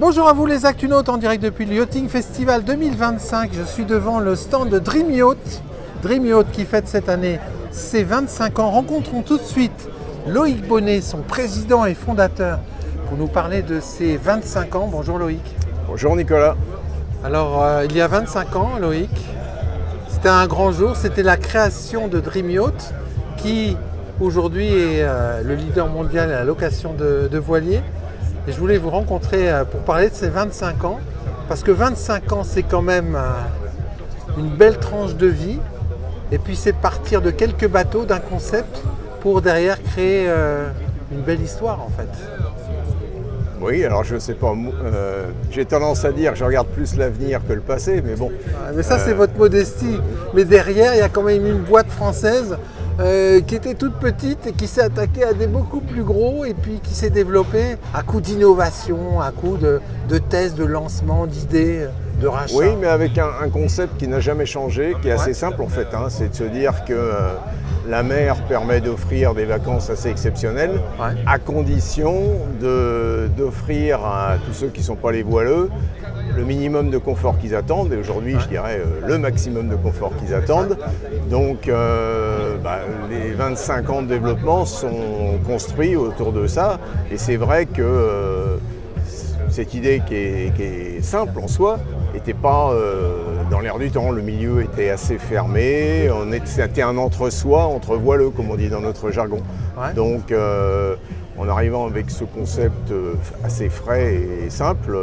Bonjour à vous les Actunautes en direct depuis le Yachting Festival 2025. Je suis devant le stand de Dream Yacht. Dream Yacht qui fête cette année ses 25 ans. Rencontrons tout de suite Loïc Bonnet, son président et fondateur, pour nous parler de ses 25 ans. Bonjour Loïc. Bonjour Nicolas. Alors il y a 25 ans Loïc, c'était un grand jour, c'était la création de Dream Yacht qui aujourd'hui est le leader mondial à la location de voiliers. Et je voulais vous rencontrer pour parler de ces 25 ans, parce que 25 ans, c'est quand même une belle tranche de vie. Et puis c'est partir de quelques bateaux, d'un concept, pour derrière créer une belle histoire en fait. Oui, alors je ne sais pas, j'ai tendance à dire que je regarde plus l'avenir que le passé, mais bon. Mais ça c'est votre modestie. Mais derrière, il y a quand même une boîte française qui était toute petite et qui s'est attaquée à des beaucoup plus gros et puis qui s'est développée à coup d'innovation, à coup de tests, de lancement, d'idées, de rachat. Oui, mais avec un concept qui n'a jamais changé, qui est assez simple en fait, hein, c'est de se dire que la mer permet d'offrir des vacances assez exceptionnelles, à condition d'offrir à tous ceux qui ne sont pas les voileux le minimum de confort qu'ils attendent, et aujourd'hui je dirais le maximum de confort qu'ils attendent. Donc les 25 ans de développement sont construits autour de ça, et c'est vrai que cette idée qui est simple en soi n'était pas dans l'air du temps. Le milieu était assez fermé, c'était un entre-soi, entre voileux comme on dit dans notre jargon. Donc en arrivant avec ce concept assez frais et simple,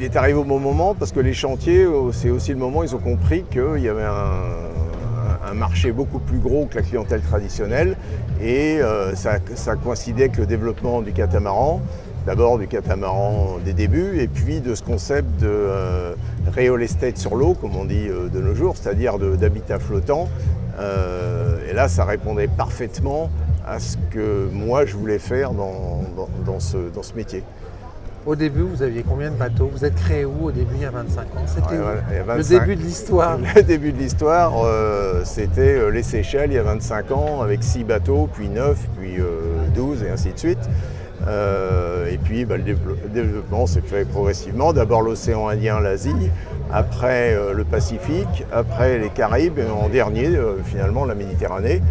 il est arrivé au bon moment parce que les chantiers, c'est aussi le moment où ils ont compris qu'il y avait un marché beaucoup plus gros que la clientèle traditionnelle, et ça coïncidait avec le développement du catamaran, d'abord du catamaran des débuts, et puis de ce concept de real estate sur l'eau, comme on dit de nos jours, c'est-à-dire d'habitat flottant. Et là, ça répondait parfaitement à ce que moi je voulais faire dans ce métier. Au début, vous aviez combien de bateaux? Vous êtes créé où au début, il y a 25 ans? C'était le début de l'histoire. Le début de l'histoire, c'était les Seychelles il y a 25 ans, avec 6 bateaux, puis 9, puis 12 et ainsi de suite. Et puis le développement s'est fait progressivement. D'abord l'océan Indien, l'Asie, après le Pacifique, après les Caraïbes, et en dernier, finalement, la Méditerranée,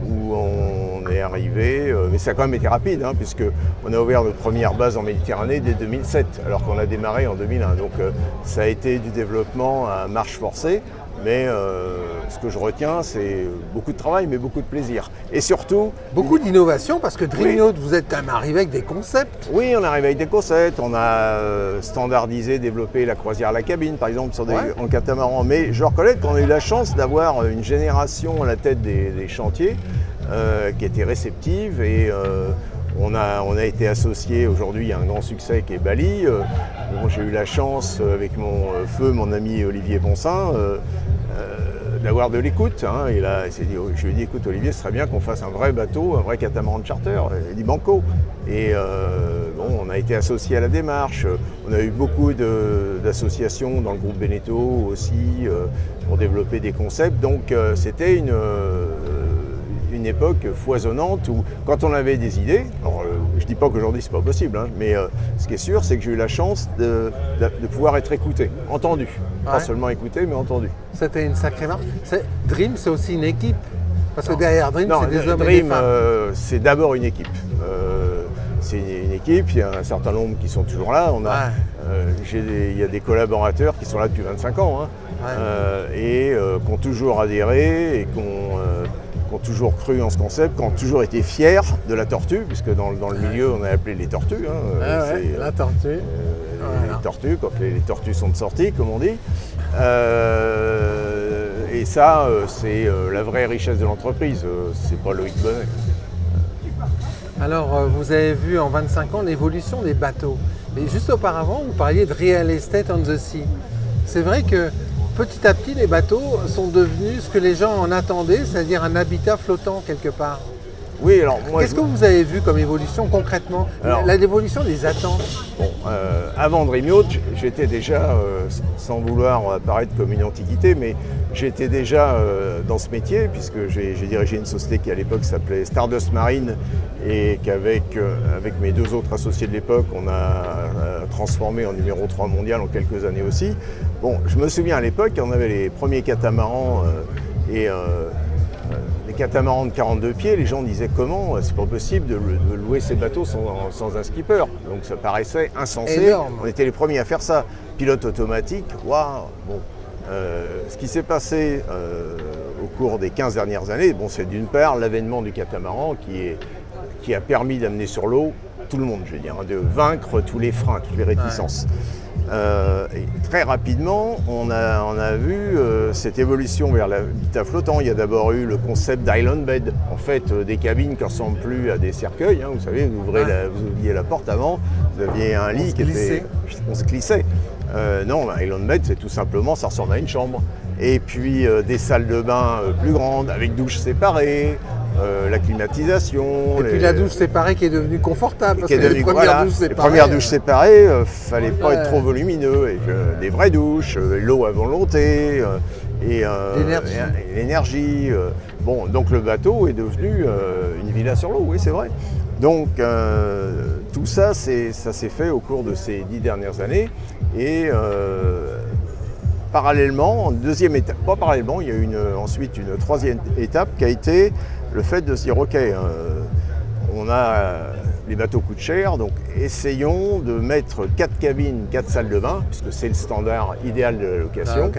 où on est arrivé, mais ça a quand même été rapide, hein, puisqu'on a ouvert notre première base en Méditerranée dès 2007, alors qu'on a démarré en 2001. Donc ça a été du développement à marche forcée, mais ce que je retiens, c'est beaucoup de travail, mais beaucoup de plaisir. Et surtout... beaucoup d'innovation, parce que Dream Yacht, vous êtes quand même arrivé avec des concepts. Oui, on est arrivé avec des concepts. On a standardisé, développé la croisière à la cabine, par exemple, en catamaran. Mais je reconnais qu'on a eu la chance d'avoir une génération à la tête des chantiers qui était réceptive, et on a été associé aujourd'hui à un grand succès qui est Bali. J'ai eu la chance, avec mon ami Olivier Ponsin, d'avoir de l'écoute. Hein. Je lui ai dit, écoute Olivier, ce serait bien qu'on fasse un vrai bateau, un vrai catamaran de charter. Il a dit banco. Et on a été associé à la démarche. On a eu beaucoup d'associations dans le groupe Beneteau aussi pour développer des concepts. Donc c'était une époque foisonnante où, quand on avait des idées, alors je ne dis pas qu'aujourd'hui c'est pas possible, hein, mais ce qui est sûr, c'est que j'ai eu la chance de pouvoir être écouté, entendu. Pas seulement écouté, mais entendu. C'était une sacrée marche. Dream, c'est aussi une équipe, parce que derrière Dream, c'est des hommes Dream, et des femmes. C'est d'abord une équipe. C'est une équipe, il y a un certain nombre qui sont toujours là. Il y a des collaborateurs qui sont là depuis 25 ans, hein, et qui ont toujours adhéré, et qui ont toujours cru en ce concept, qui ont toujours été fiers de la tortue, puisque dans le milieu on a appelé les tortues. La tortue. Les tortues, quand les tortues sont de sortie, comme on dit. Et ça, c'est la vraie richesse de l'entreprise, c'est pas Loïc Bonnet. Alors, vous avez vu en 25 ans l'évolution des bateaux. Mais juste auparavant, vous parliez de real estate on the sea. C'est vrai que petit à petit, les bateaux sont devenus ce que les gens en attendaient, c'est-à-dire un habitat flottant quelque part. Oui, alors moi... Qu'est-ce que vous avez vu comme évolution concrètement? L'évolution des attentes. Bon, avant Dream Yacht, j'étais déjà, sans vouloir apparaître comme une antiquité, mais j'étais déjà dans ce métier, puisque j'ai dirigé une société qui à l'époque s'appelait Stardust Marine, et qu'avec avec mes 2 autres associés de l'époque, on a transformé en numéro 3 mondial en quelques années aussi. Bon, je me souviens à l'époque, on avait les premiers catamarans les catamarans de 42 pieds, les gens disaient comment c'est pas possible de louer ces bateaux sans un skipper. Donc ça paraissait insensé. Énorme. On était les premiers à faire ça. Pilote automatique, waouh. Bon, ce qui s'est passé au cours des 15 dernières années, bon, c'est d'une part l'avènement du catamaran qui a permis d'amener sur l'eau tout le monde, je veux dire, de vaincre tous les freins, toutes les réticences. Et très rapidement, on a vu cette évolution vers l'habitat flottant. Il y a d'abord eu le concept d'island bed, en fait des cabines qui ne ressemblent plus à des cercueils. Hein, vous savez, vous ouvriez la porte avant, vous aviez un lit on se glissait. Non, island bed, c'est tout simplement, ça ressemble à une chambre. Et puis des salles de bain plus grandes, avec douches séparées. La climatisation. Et puis la douche séparée qui est devenue confortable, parce que les premières douches séparées, fallait pas être trop volumineux, et des vraies douches, l'eau à volonté, et l'énergie. Bon, donc le bateau est devenu une villa sur l'eau, oui c'est vrai. Donc tout ça, ça s'est fait au cours de ces 10 dernières années, et parallèlement, en deuxième étape, pas parallèlement, il y a eu ensuite une 3e étape qui a été le fait de se dire ok, les bateaux coûtent cher, donc essayons de mettre 4 cabines, 4 salles de bain, puisque c'est le standard idéal de la location,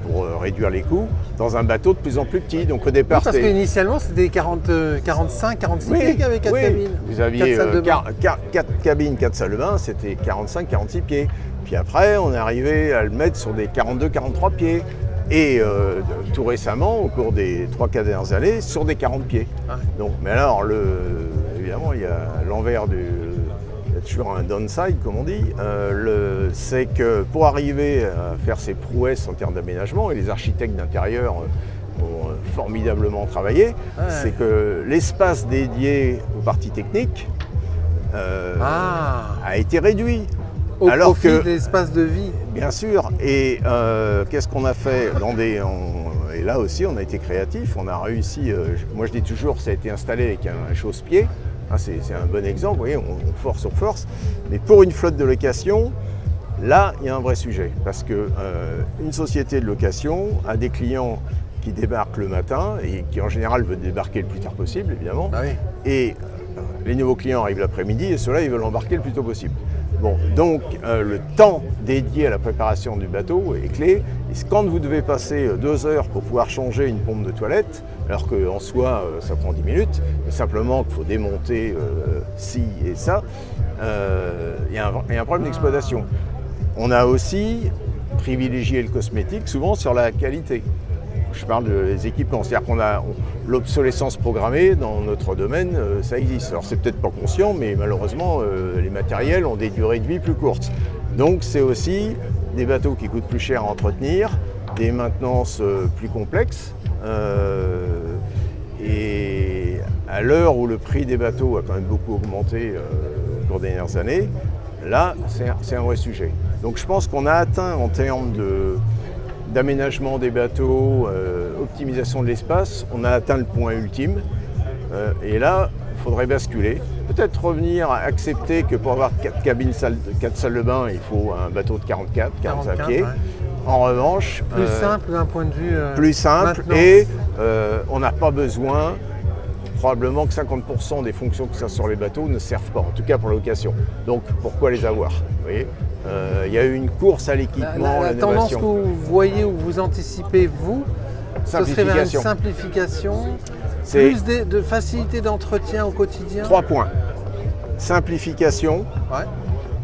pour réduire les coûts, dans un bateau de plus en plus petit. Donc au départ, parce qu'initialement c'était 45, 46 pieds qu'il y avait 4 cabines. Vous aviez 4 cabines, 4 salles de bain, c'était 45, 46 pieds. Puis après, on est arrivé à le mettre sur des 42, 43 pieds. Et tout récemment, au cours des 3-4 dernières années, sur des 40 pieds. Donc, mais alors, évidemment, il y a l'envers il y a toujours un downside, comme on dit. C'est que pour arriver à faire ces prouesses en termes d'aménagement, et les architectes d'intérieur ont formidablement travaillé, c'est que l'espace dédié aux parties techniques a été réduit. Au profit de l'espace de vie. Bien sûr. Et qu'est-ce qu'on a fait et là aussi, on a été créatif. On a réussi, moi je dis toujours, ça a été installé avec un chausse-pied. C'est un bon exemple, vous voyez, on force. Mais pour une flotte de location, là, il y a un vrai sujet. Parce qu'une société de location a des clients qui débarquent le matin et qui en général veulent débarquer le plus tard possible, évidemment. Ah oui. Et les nouveaux clients arrivent l'après-midi et ceux-là, ils veulent embarquer le plus tôt possible. Bon, donc le temps dédié à la préparation du bateau est clé. Et quand vous devez passer 2 heures pour pouvoir changer une pompe de toilette, alors qu'en soi ça prend 10 minutes, mais simplement qu'il faut démonter ci et ça, il y a un problème d'exploitation. On a aussi privilégié le cosmétique, souvent sur la qualité. Je parle des équipements, c'est-à-dire qu'on a l'obsolescence programmée dans notre domaine, ça existe. Alors c'est peut-être pas conscient, mais malheureusement les matériels ont des durées de vie plus courtes. Donc c'est aussi des bateaux qui coûtent plus cher à entretenir, des maintenances plus complexes. Et à l'heure où le prix des bateaux a quand même beaucoup augmenté au cours des dernières années, là c'est un vrai sujet. Donc je pense qu'on a atteint en termes d'aménagement des bateaux, optimisation de l'espace, on a atteint le point ultime. Et là, il faudrait basculer. Peut-être revenir à accepter que pour avoir 4 cabines, 4 salles de bain, il faut un bateau de 45 pieds. Ouais. En revanche, plus simple d'un point de vue plus simple maintenance. Et on n'a pas besoin, probablement que 50% des fonctions que ça sur les bateaux ne servent pas, en tout cas pour la location. Donc pourquoi les avoir, vous voyez? Il y a eu une course à l'équipement, la tendance que vous voyez ou vous anticipez, vous, ce serait vers une simplification, plus de facilité d'entretien au quotidien? 3 points. Simplification,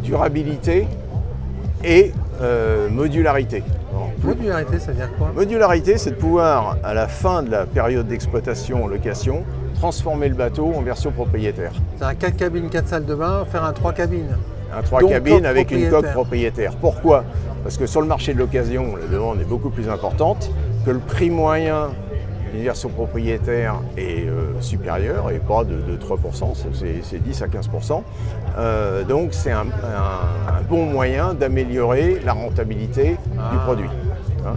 durabilité et modularité. Modularité, ça veut dire quoi? Modularité, c'est de pouvoir, à la fin de la période d'exploitation en location, transformer le bateau en version propriétaire. C'est-à-dire 4 cabines, 4 salles de bain, faire un 3 cabines. Un 3 cabines avec une coque propriétaire. Pourquoi? Parce que sur le marché de l'occasion, la demande est beaucoup plus importante, que le prix moyen une version propriétaire est supérieure et pas de 3%, c'est 10 à 15%. Donc c'est un bon moyen d'améliorer la rentabilité du produit. Hein.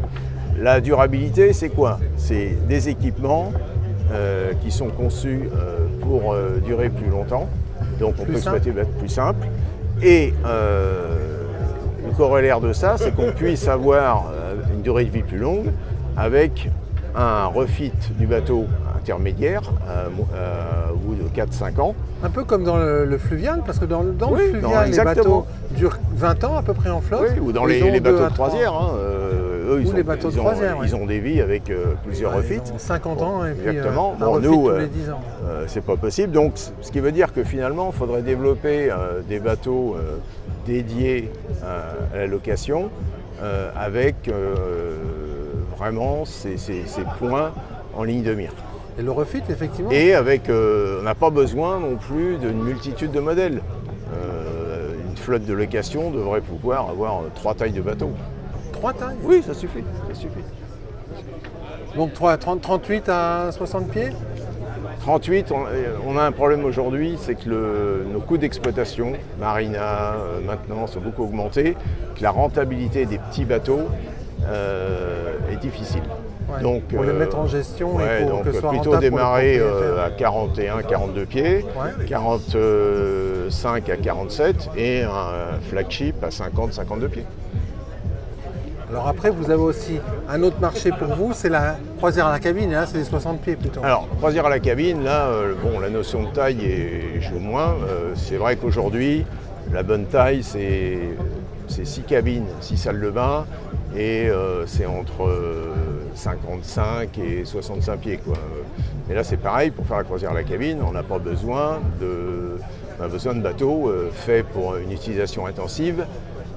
La durabilité, c'est quoi? C'est des équipements qui sont conçus pour durer plus longtemps, donc on peut exploiter plus simple. Et le corollaire de ça, c'est qu'on puisse avoir une durée de vie plus longue avec un refit du bateau intermédiaire au bout de 4-5 ans. Un peu comme dans le fluvial, parce que dans le fluvial, les bateaux durent 20 ans à peu près en flotte. Oui, ou dans les bateaux de croisière. Hein, eux, ils ont des vies avec plusieurs refits. 50 ans et puis exactement. Un refit tous les 10 ans. C'est pas possible. Donc, ce qui veut dire que finalement, il faudrait développer des bateaux dédiés à la location avec vraiment ces points en ligne de mire. Et le refit, effectivement. Et avec, on n'a pas besoin non plus d'une multitude de modèles. Une flotte de location devrait pouvoir avoir 3 tailles de bateau. 3 tailles? Oui, ça suffit. Donc 38 à 60 pieds? 38, on a un problème aujourd'hui, c'est que nos coûts d'exploitation, marina, maintenance, ont beaucoup augmenté, que la rentabilité des petits bateaux est difficile. Ouais, donc, pour les mettre en gestion et pour que ce soit plutôt rentable démarrer à 41, 42 pieds, 45 à 47 et un flagship à 50, 52 pieds. Alors après, vous avez aussi un autre marché pour vous, c'est la croisière à la cabine, et là c'est les 60 pieds plutôt. Alors, croisière à la cabine, là, bon, la notion de taille joue moins. C'est vrai qu'aujourd'hui, la bonne taille, c'est 6 cabines, 6 salles de bain, et c'est entre 55 et 65 pieds, quoi. Et là, c'est pareil, pour faire la croisière à la cabine, on n'a pas besoin de bateaux faits pour une utilisation intensive.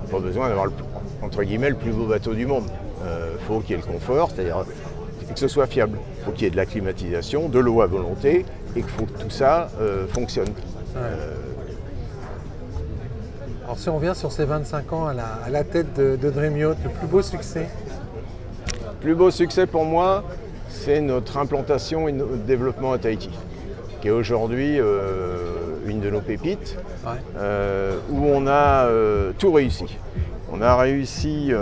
On n'a pas besoin d'avoir, entre guillemets, le plus beau bateau du monde. Il faut qu'il y ait le confort, c'est-à-dire que ce soit fiable. Il faut qu'il y ait de la climatisation, de l'eau à volonté, et qu'il faut que tout ça fonctionne. Ouais. Alors si on revient sur ces 25 ans à la tête de Dream Yacht, le plus beau succès? Le plus beau succès pour moi, c'est notre implantation et notre développement à Tahiti, qui est aujourd'hui une de nos pépites, où on a tout réussi. On a réussi,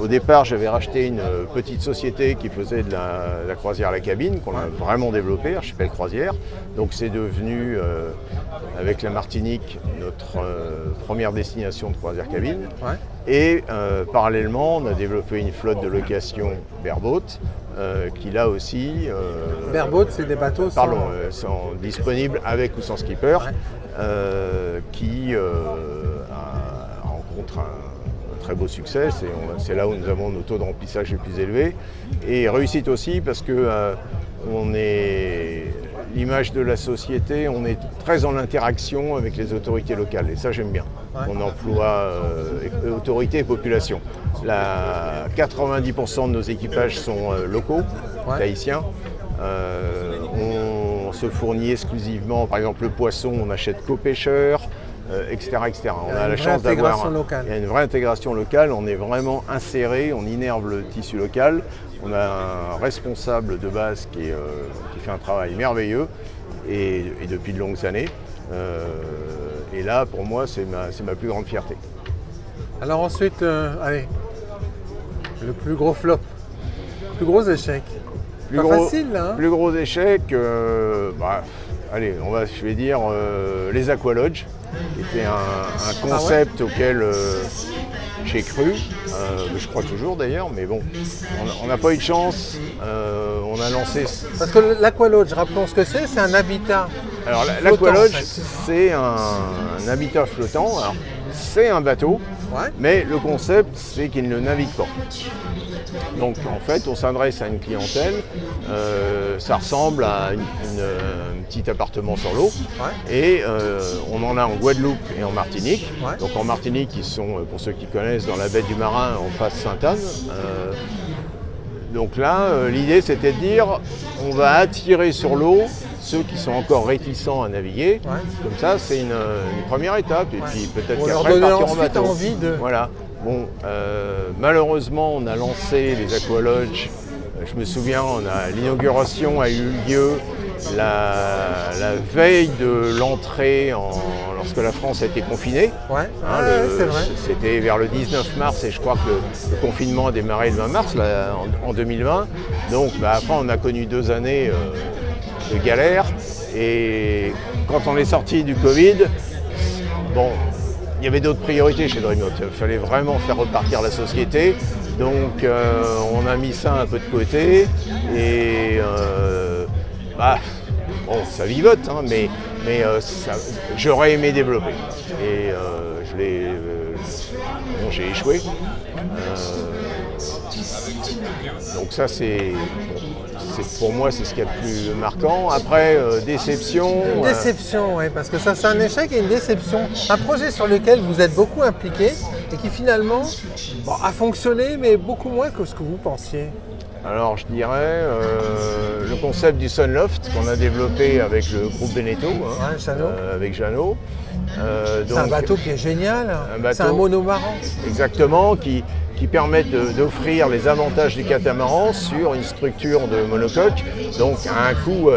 au départ j'avais racheté une petite société qui faisait de la croisière à la cabine, qu'on a vraiment développée, Archipel Croisière. Donc c'est devenu, avec la Martinique, notre première destination de croisière cabine. Ouais. Et parallèlement, on a développé une flotte de location bareboat, qui là aussi... bareboat, c'est des bateaux sont disponibles avec ou sans skipper, qui rencontrent un très beau succès. C'est là où nous avons nos taux de remplissage les plus élevés. Et réussite aussi parce que l'image de la société, on est très en interaction avec les autorités locales. Et ça, j'aime bien. Ouais. On emploie autorités et population. 90% de nos équipages sont locaux, tahitiens. On se fournit exclusivement, par exemple le poisson, on achète qu'aux pêcheurs, etc., etc. On a la chance d'avoir une vraie intégration locale, on est vraiment inséré, on innerve le tissu local. On a un responsable de base qui fait un travail merveilleux et depuis de longues années. Et là, pour moi, c'est ma plus grande fierté. Alors ensuite, allez, le plus gros flop, le plus gros échec. Facile, là, hein. Plus gros échec, allez, je vais dire les Aqualodge, qui était un concept auquel j'ai cru, je crois toujours d'ailleurs, mais bon, on n'a pas eu de chance, on a lancé... Parce que l'Aqualodge, rappelons ce que c'est un habitat. Alors l'Aqualodge, c'est un habitat flottant, alors c'est un bateau, mais le concept, c'est qu'il ne navigue pas. Donc en fait, on s'adresse à une clientèle, ça ressemble à un petit appartement sur l'eau, et on en a en Guadeloupe et en Martinique. Donc en Martinique, ils sont, pour ceux qui connaissent, dans la baie du Marin, en face Sainte-Anne. Donc là, l'idée c'était de dire, on va attirer sur l'eau ceux qui sont encore réticents à naviguer. Comme ça, c'est une première étape, et puis peut-être qu'après partir en bateau. Envie de... Voilà. Bon, malheureusement, on a lancé les Aqualodge Je me souviens, l'inauguration a eu lieu la veille de l'entrée lorsque la France a été confinée. Ouais, c'est vrai. C'était vers le 19 mars et je crois que le confinement a démarré le 20 mars là, en 2020. Donc après on a connu 2 années de galère et quand on est sorti du Covid, bon, il y avait d'autres priorités chez Dreamyacht. Il fallait vraiment faire repartir la société. Donc on a mis ça un peu de côté et bon, ça vivote, hein, mais j'aurais aimé développer. Et j'ai échoué. Donc ça pour moi c'est ce qu'il y a de plus marquant. Après, déception. Une déception, oui, parce que ça c'est un échec et une déception. Un projet sur lequel vous êtes beaucoup impliqué et qui finalement a fonctionné, mais beaucoup moins que ce que vous pensiez. Alors je dirais le concept du Sunloft qu'on a développé avec le groupe Beneteau, avec Jeannot. C'est un bateau qui est génial, c'est un monomaran. Exactement, qui permet d'offrir les avantages du catamaran sur une structure de monocoque, donc à un coût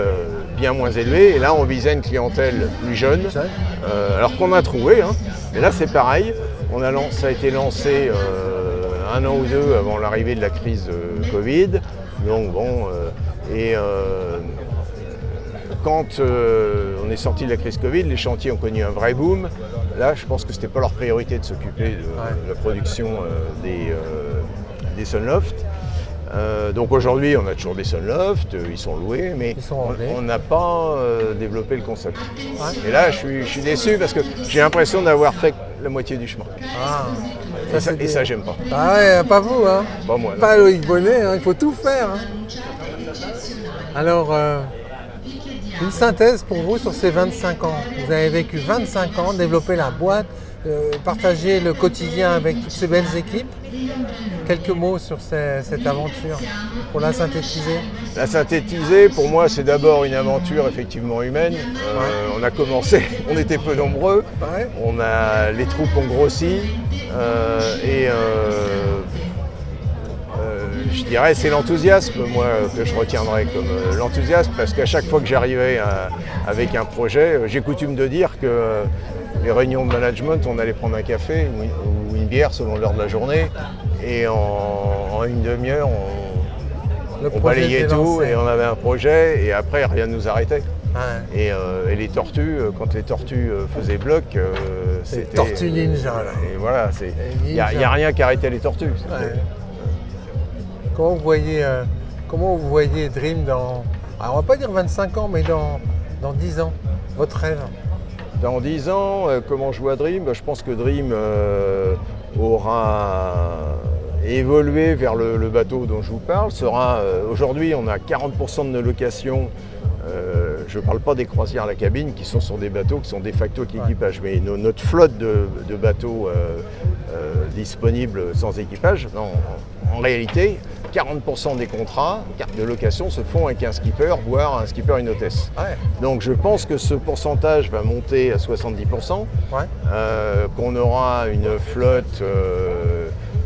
bien moins élevé. Et là on visait une clientèle plus jeune, alors qu'on a trouvé, hein. Et là c'est pareil, ça a été lancé 1 an ou 2 avant l'arrivée de la crise Covid. Donc bon, quand on est sorti de la crise Covid, les chantiers ont connu un vrai boom. Là, je pense que ce n'était pas leur priorité de s'occuper de la production des Sunloft. Donc aujourd'hui, on a toujours des Sunloft, ils sont loués, mais on n'a pas développé le concept. Ouais. Et là, je suis déçu parce que j'ai l'impression d'avoir fait la moitié du chemin. Et ça, j'aime pas. Ah ouais, pas vous, hein? Pas moi. Pas Loïc Bonnet, hein, il faut tout faire. Hein. Alors, une synthèse pour vous sur ces 25 ans. Vous avez vécu 25 ans, développé la boîte, partagé le quotidien avec toutes ces belles équipes. Quelques mots sur cette aventure, pour la synthétiser. La synthétiser, pour moi, c'est d'abord une aventure effectivement humaine. On a commencé, on était peu nombreux, les troupes ont grossi, je dirais c'est l'enthousiasme, moi, que je retiendrai comme l'enthousiasme, parce qu'à chaque fois que j'arrivais avec un projet, j'ai coutume de dire que les réunions de management, on allait prendre un café ou une bière selon l'heure de la journée, et en une demi-heure, on balayait tout et on avait un projet, et après rien ne nous arrêtait. Ouais. Et les tortues, quand les tortues faisaient bloc, c'était... Tortues ninja, là. Et voilà, il n'y a rien qui arrêtait les tortues. Ouais. Comment vous voyez Dream dans, alors on va pas dire 25 ans, mais dans 10 ans, votre rêve? Dans 10 ans, comment je vois Dream? Je pense que Dream aura évolué vers le bateau dont je vous parle. Aujourd'hui, on a 40% de nos locations. Je ne parle pas des croisières à la cabine qui sont sur des bateaux qui sont de facto qu'équipage, mais notre flotte de bateaux disponibles sans équipage, non, en réalité, 40% des contrats de location se font avec un skipper, voire un skipper et une hôtesse. Ouais. Donc je pense que ce pourcentage va monter à 70%, qu'on aura une flotte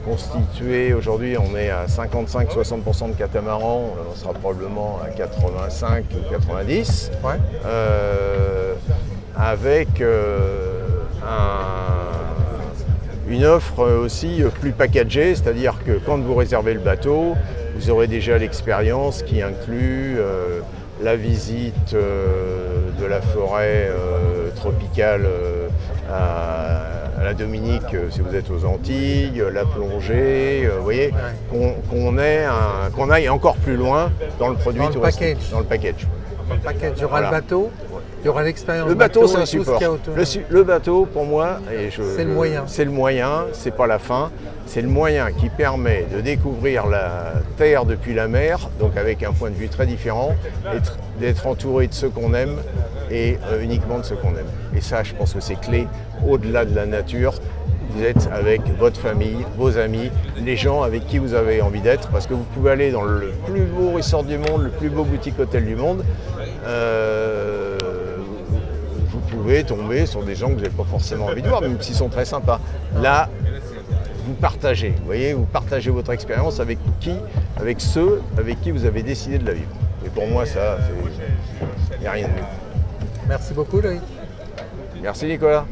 constituée, aujourd'hui on est à 55-60% de catamarans, on sera probablement à 85 ou 90, avec une offre aussi plus packagée, c'est-à-dire que quand vous réservez le bateau, vous aurez déjà l'expérience qui inclut la visite de la forêt tropicale à la Dominique si vous êtes aux Antilles, la plongée, vous voyez, qu'on aille encore plus loin dans le produit touristique, dans le package. Dans le package, il y aura le bateau. Il y aura l'expérience. Le bateau, c'est un support. Le bateau, pour moi, c'est le moyen. C'est le moyen, c'est pas la fin. C'est le moyen qui permet de découvrir la terre depuis la mer, donc avec un point de vue très différent, d'être entouré de ceux qu'on aime et uniquement de ceux qu'on aime. Et ça, je pense que c'est clé au-delà de la nature. Vous êtes avec votre famille, vos amis, les gens avec qui vous avez envie d'être, parce que vous pouvez aller dans le plus beau resort du monde, le plus beau boutique hôtel du monde. Vous pouvez tomber sur des gens que vous n'avez pas forcément envie de voir, même s'ils sont très sympas. Là, vous partagez, vous voyez, vous partagez votre expérience avec qui avec ceux avec qui vous avez décidé de la vivre. Et pour moi, ça, il n'y a rien de mieux. Merci beaucoup, Loïc. Merci, Nicolas.